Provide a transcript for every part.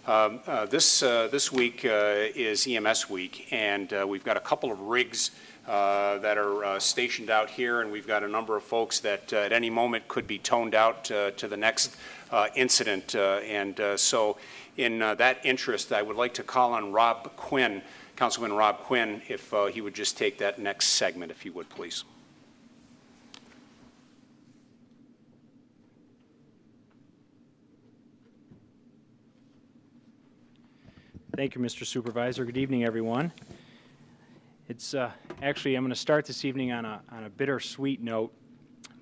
This week is EMS week, and we've got a couple of rigs that are stationed out here, and we've got a number of folks that at any moment could be toned out to the next incident. So in that interest, I would like to call on Rob Quinn, Councilman Rob Quinn, if he would just take that next segment, if you would, please. Thank you, Mr. Supervisor. Good evening, everyone. It's actually, I'm going to start this evening on a bittersweet note,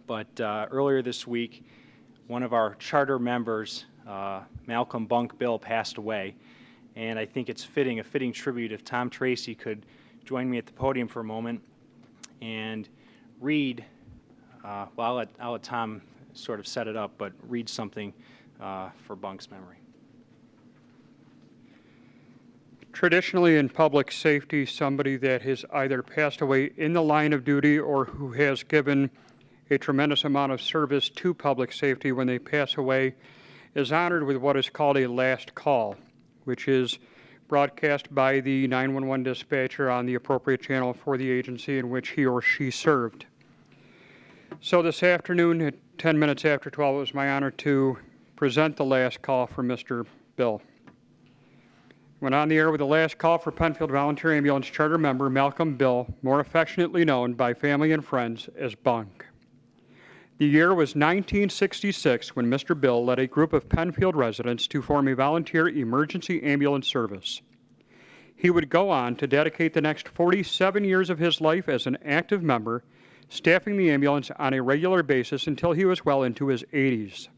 but earlier this week, one of our charter members, Malcolm Bunk Bill, passed away, and I think it's a fitting tribute if Tom Tracy could join me at the podium for a moment and read, well, I'll let Tom sort of set it up, but read something for Bunk's memory. Traditionally in public safety, somebody that has either passed away in the line of duty or who has given a tremendous amount of service to public safety when they pass away is honored with what is called a last call, which is broadcast by the 911 dispatcher on the appropriate channel for the agency in which he or she served. So this afternoon at 10 minutes after 12, it was my honor to present the last call for Mr. Bill. Went on the air with the last call for Penfield Volunteer Ambulance Charter member Malcolm Bill, more affectionately known by family and friends as Bunk. The year was 1966 when Mr. Bill led a group of Penfield residents to form a volunteer emergency ambulance service. He would go on to dedicate the next 47 years of his life as an active member, staffing the ambulance on a regular basis until he was well into his 80s.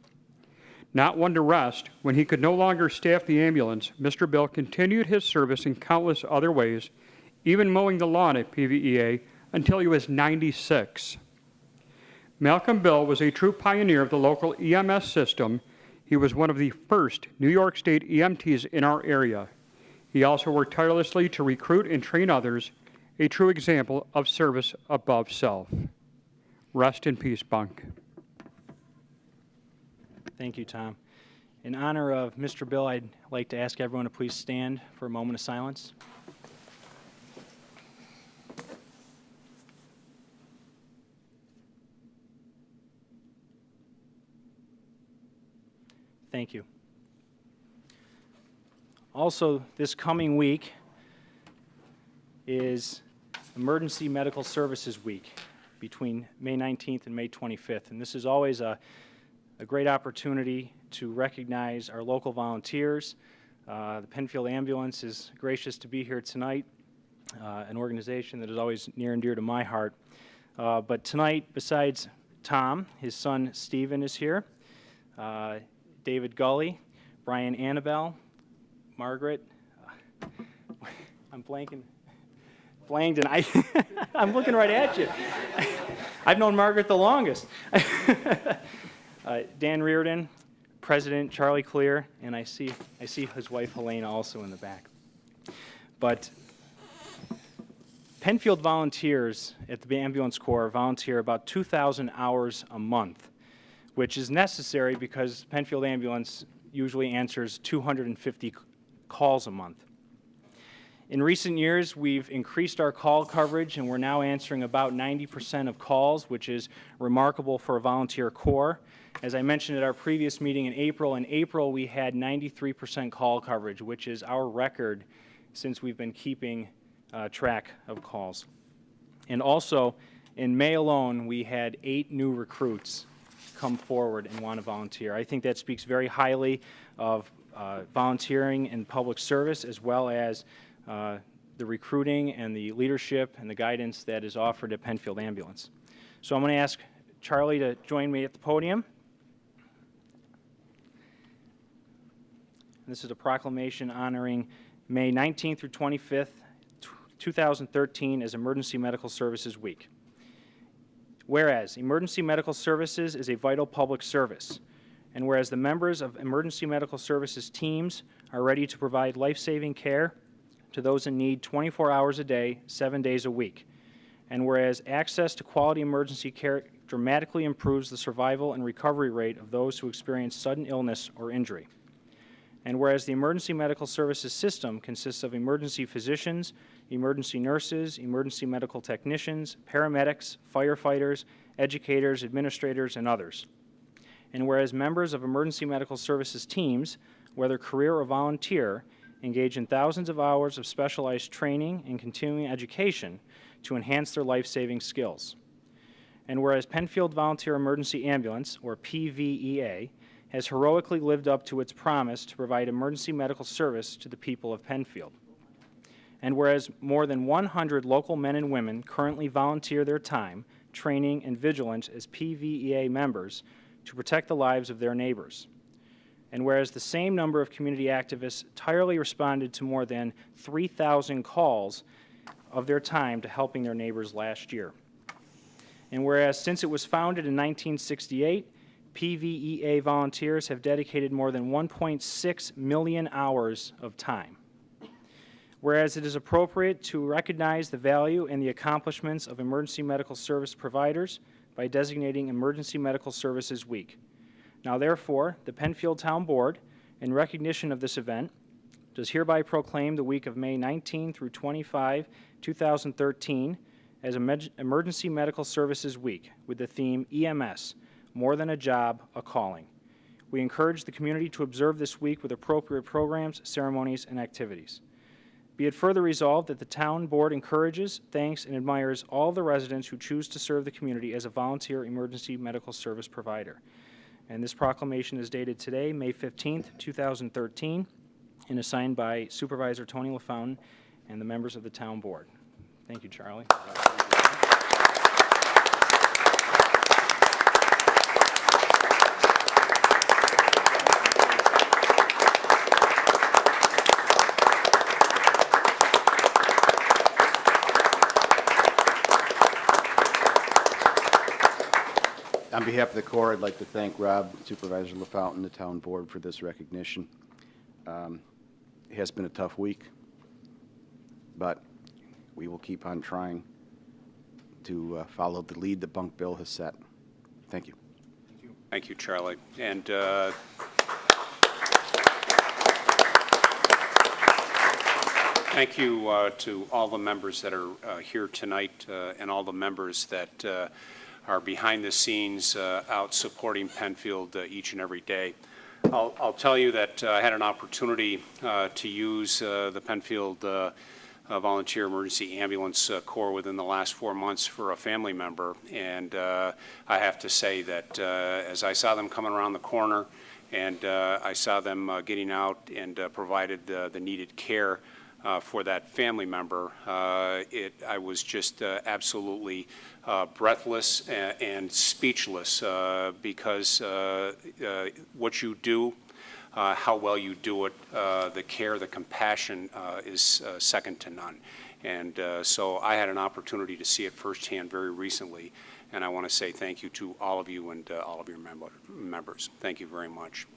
Not one to rest, when he could no longer staff the ambulance, Mr. Bill continued his service in countless other ways, even mowing the lawn at PVEA until he was 96. Malcolm Bill was a true pioneer of the local EMS system. He was one of the first New York State EMTs in our area. He also worked tirelessly to recruit and train others, a true example of service above self. Rest in peace, Bunk. Thank you, Tom. In honor of Mr. Bill, I'd like to ask everyone to please stand for a moment of silence. Thank you. Also, this coming week is Emergency Medical Services Week between May 19th and May 25th, and this is always a great opportunity to recognize our local volunteers. The Penfield Ambulance is gracious to be here tonight, an organization that is always near and dear to my heart. But tonight, besides Tom, his son Stephen is here, David Gully, Brian Annabelle, Margaret, I'm blanking, Langdon, I'm looking right at you. I've known Margaret the longest. Dan Reardon, President Charlie Clear, and I see his wife Helena also in the back. But Penfield volunteers at the Ambulance Corps volunteer about 2,000 hours a month, which is necessary because Penfield Ambulance usually answers 250 calls a month. In recent years, we've increased our call coverage, and we're now answering about 90% of calls, which is remarkable for a volunteer corps. As I mentioned at our previous meeting in April we had 93% call coverage, which is our record since we've been keeping track of calls. And also, in May alone, we had 8 new recruits come forward and want to volunteer. I think that speaks very highly of volunteering and public service, as well as the recruiting and the leadership and the guidance that is offered at Penfield Ambulance. So I'm going to ask Charlie to join me at the podium. This is a proclamation honoring May 19th through 25th, 2013 as Emergency Medical Services Week. Whereas emergency medical services is a vital public service, and whereas the members of emergency medical services teams are ready to provide life-saving care to those in need 24 hours a day, 7 days a week, and whereas access to quality emergency care dramatically improves the survival and recovery rate of those who experience sudden illness or injury. And whereas the emergency medical services system consists of emergency physicians, emergency nurses, emergency medical technicians, paramedics, firefighters, educators, administrators, and others. And whereas members of emergency medical services teams, whether career or volunteer, engage in thousands of hours of specialized training and continuing education to enhance their life-saving skills. And whereas Penfield Volunteer Emergency Ambulance, or PVEA, has heroically lived up to its promise to provide emergency medical service to the people of Penfield. And whereas more than 100 local men and women currently volunteer their time, training, and vigilance as PVEA members to protect the lives of their neighbors. And whereas the same number of community activists tirelessly responded to more than 3,000 calls of their time to helping their neighbors last year. And whereas since it was founded in 1968, PVEA volunteers have dedicated more than 1.6 million hours of time. Whereas it is appropriate to recognize the value and the accomplishments of emergency medical service providers by designating Emergency Medical Services Week. Now therefore, the Penfield Town Board, in recognition of this event, does hereby proclaim the week of May 19 through 25, 2013 as Emergency Medical Services Week with the theme EMS, More Than a Job, a Calling. We encourage the community to observe this week with appropriate programs, ceremonies, and activities. Be it further resolved that the Town Board encourages, thanks, and admires all the residents who choose to serve the community as a volunteer emergency medical service provider. And this proclamation is dated today, May 15th, 2013, and is signed by Supervisor Tony LaFountain and the members of the Town Board. Thank you, Charlie. On behalf of the Corps, I'd like to thank Rob, Supervisor LaFountain, the Town Board for this recognition. It has been a tough week, but we will keep on trying to follow the lead that Bunk Bill has set. Thank you. Thank you, Charlie. And thank you to all the members that are here tonight and all the members that are behind the scenes out supporting Penfield each and every day. I'll tell you that I had an opportunity to use the Penfield Volunteer Emergency Ambulance Corps within the last 4 months for a family member, and I have to say that as I saw them coming around the corner and I saw them getting out and provided the needed care for that family member, I was just absolutely breathless and speechless because what you do, how well you do it, the care, the compassion is second to none. And so I had an opportunity to see it firsthand very recently, and I want to say thank you to all of you and all of your members. Thank you very much.